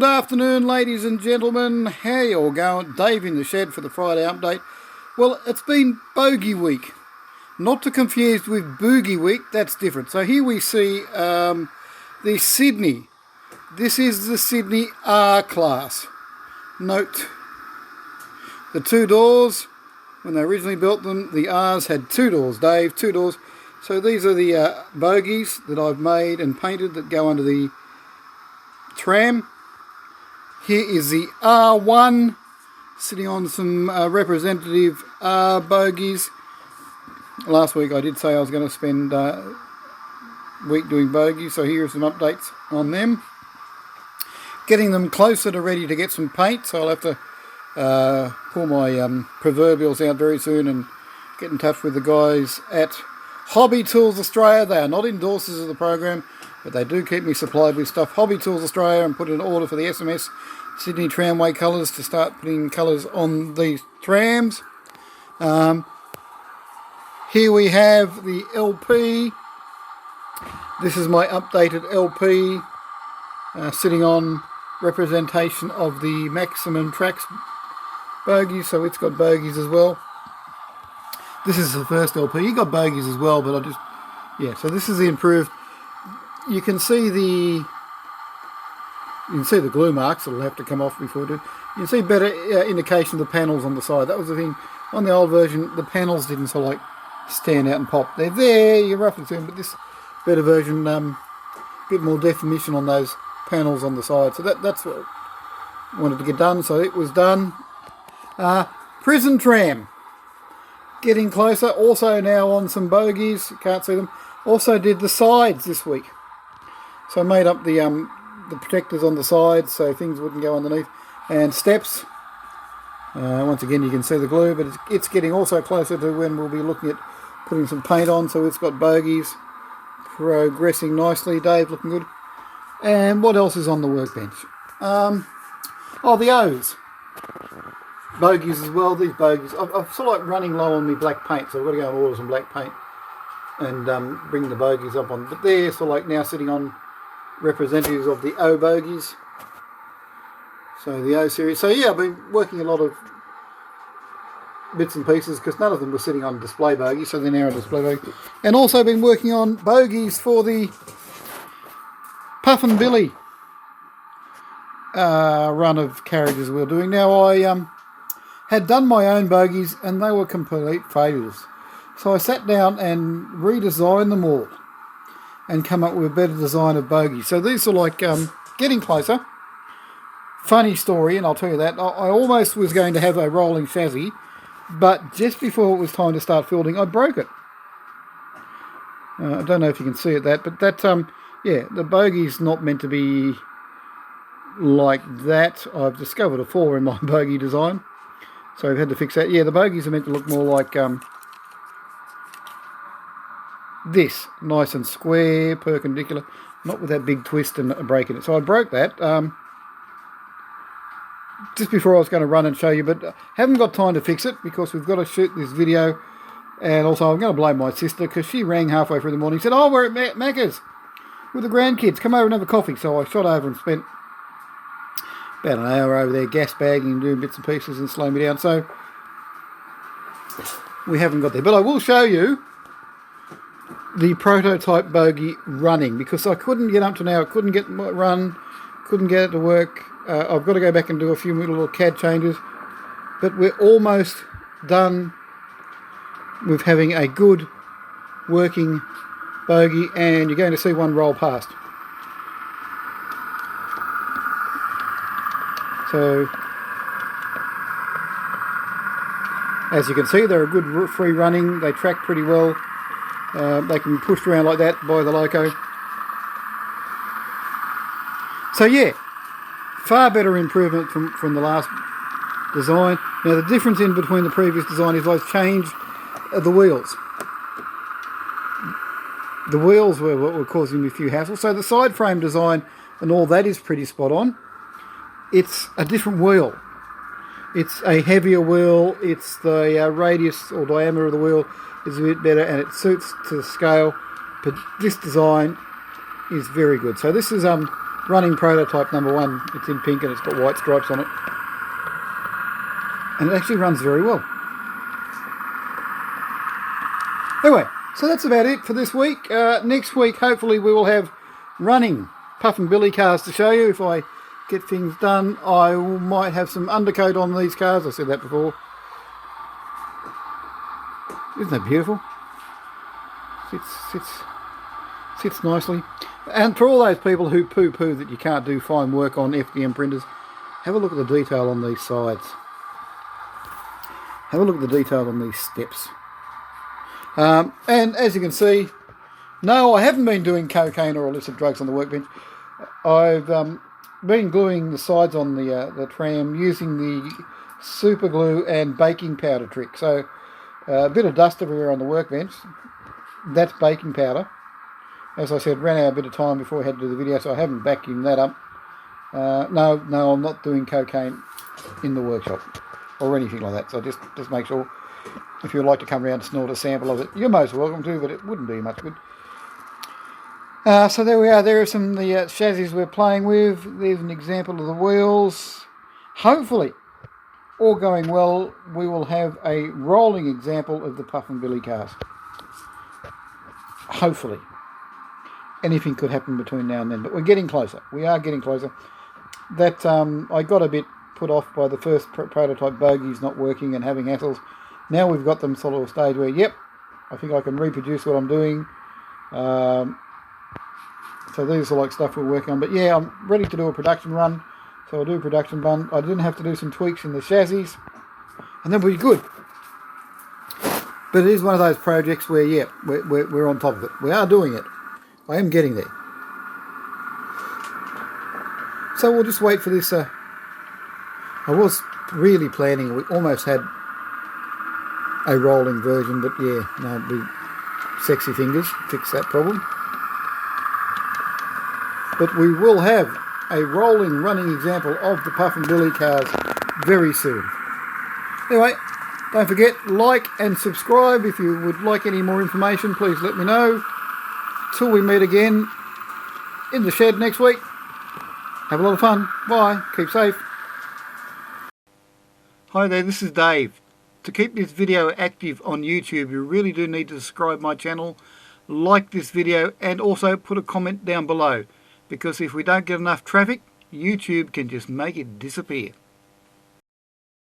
Good afternoon, ladies and gentlemen. How you all going? Dave in the shed for the Friday update. Well, it's been bogie week. Not to confuse with boogie week, that's different. So here we see the Sydney. This is the Sydney R class. Note, the two doors, when they originally built them, the R's had two doors, Dave, two doors. So these are the bogies that I've made and painted that go under the tram. Here is the R1 sitting on some representative R bogies. Last week I did say I was going to spend a week doing bogies, so here are some updates on them. Getting them closer to ready to get some paint, so I'll have to pull my proverbials out very soon and get in touch with the guys at Hobby Tools Australia. They are not endorsers of the program, but they do keep me supplied with stuff. Hobby Tools Australia, and put in an order for the SMS Sydney Tramway colours to start putting colours on these trams. Here we have the LP. This is my updated LP sitting on representation of the Maximum Tracks bogies, so it's got bogies as well. This is the first LP. You got bogies as well, but so this is the improved. You can see the glue marks that'll have to come off before do. You can see better indication of the panels on the side. That was the thing on the old version. The panels didn't sort of like stand out and pop. They're there, you roughly see them, but this better version, bit more definition on those panels on the side. So that's what I wanted to get done. So it was done. Prison tram. Getting closer. Also now on some bogies. You can't see them. Also did the sides this week. So I made up the protectors on the sides so things wouldn't go underneath. And steps. Once again you can see the glue, but it's getting also closer to when we'll be looking at putting some paint on. So it's got bogies progressing nicely. Dave, looking good. And what else is on the workbench? The O's. Bogies as well. These bogies, I'm sort of like running low on my black paint, so I've got to go and order some black paint and bring the bogies up on. But they're sort of like now sitting on representatives of the O bogies. So the O series. So yeah, I've been working a lot of bits and pieces because none of them were sitting on display bogies, so they're now on display bogies. And also been working on bogies for the Puff and Billy run of carriages we're doing. Now I had done my own bogies and they were complete failures. So I sat down and redesigned them all and come up with a better design of bogies. So these are like getting closer. Funny story, and I'll tell you that. I almost was going to have a rolling chassis, but just before it was time to start fielding, I broke it. I don't know if you can see it but that, the bogey's not meant to be like that. I've discovered a flaw in my bogie design, so I've had to fix that. Yeah, the bogies are meant to look more like this, nice and square, perpendicular, not with that big twist and a break in it. So I broke that just before I was going to run and show you, but haven't got time to fix it because we've got to shoot this video. And also I'm going to blame my sister because she rang halfway through the morning and said, "Oh, we're at Macca's with the grandkids, come over and have a coffee." So I shot over and spent about an hour over there gas bagging and doing bits and pieces and slowing me down. So we haven't got there, but I will show you the prototype bogie running because I couldn't get up to now. I couldn't get it run, couldn't get it to work. I've got to go back and do a few little CAD changes, but we're almost done with having a good working bogie, and you're going to see one roll past. So as you can see, they're a good free running. They track pretty well. They can be pushed around like that by the loco. So yeah, far better improvement from the last design. Now the difference in between the previous design is I've changed the wheels. The wheels were what were causing me a few hassles. So the side frame design and all that is pretty spot on. It's a different wheel. It's a heavier wheel. It's the radius or diameter of the wheel is a bit better and it suits to the scale. But this design is very good. So this is running prototype number 1. It's in pink and it's got white stripes on it. And it actually runs very well. Anyway, so that's about it for this week. Next week, hopefully, we will have running Puff and Billy cars to show you. If I get things done, I might have some undercoat on these cars. I said that before. Isn't that beautiful? Sits nicely. And for all those people who poo-poo that you can't do fine work on FDM printers, have a look at the detail on these sides. Have a look at the detail on these steps. And as you can see, no, I haven't been doing cocaine or illicit drugs on the workbench. I've been gluing the sides on the tram using the super glue and baking powder trick. So a bit of dust everywhere on the workbench. That's baking powder. As I said, ran out a bit of time before we had to do the video, so I haven't vacuumed that up. No, I'm not doing cocaine in the workshop or anything like that. So just make sure, if you'd like to come around and snort a sample of it, you're most welcome to, but it wouldn't be much good. So there we are. There are some of the chassis we're playing with. There's an example of the wheels. Hopefully, all going well, we will have a rolling example of the Puff and Billy cars. Hopefully. Anything could happen between now and then, but we're getting closer. We are getting closer. That I got a bit put off by the first prototype bogies not working and having hassles. Now we've got them sort of a stage where, yep, I think I can reproduce what I'm doing. So these are like stuff we're working on. But yeah, I'm ready to do a production run. So I'll do a production run. I didn't have to do some tweaks in the chassis, and then we'll be good. But it is one of those projects where, yeah, we're on top of it. We are doing it. I am getting there. So we'll just wait for this. I was really planning, we almost had a rolling version, but yeah, no, it'd be sexy fingers, fix that problem. But we will have a rolling running example of the Puff and Billy cars very soon. Anyway, don't forget, like and subscribe. If you would like any more information, please let me know. Till we meet again in the shed next week. Have a lot of fun. Bye. Keep safe. Hi there, this is Dave. To keep this video active on YouTube, you really do need to subscribe my channel, like this video, and also put a comment down below. Because if we don't get enough traffic, YouTube can just make it disappear.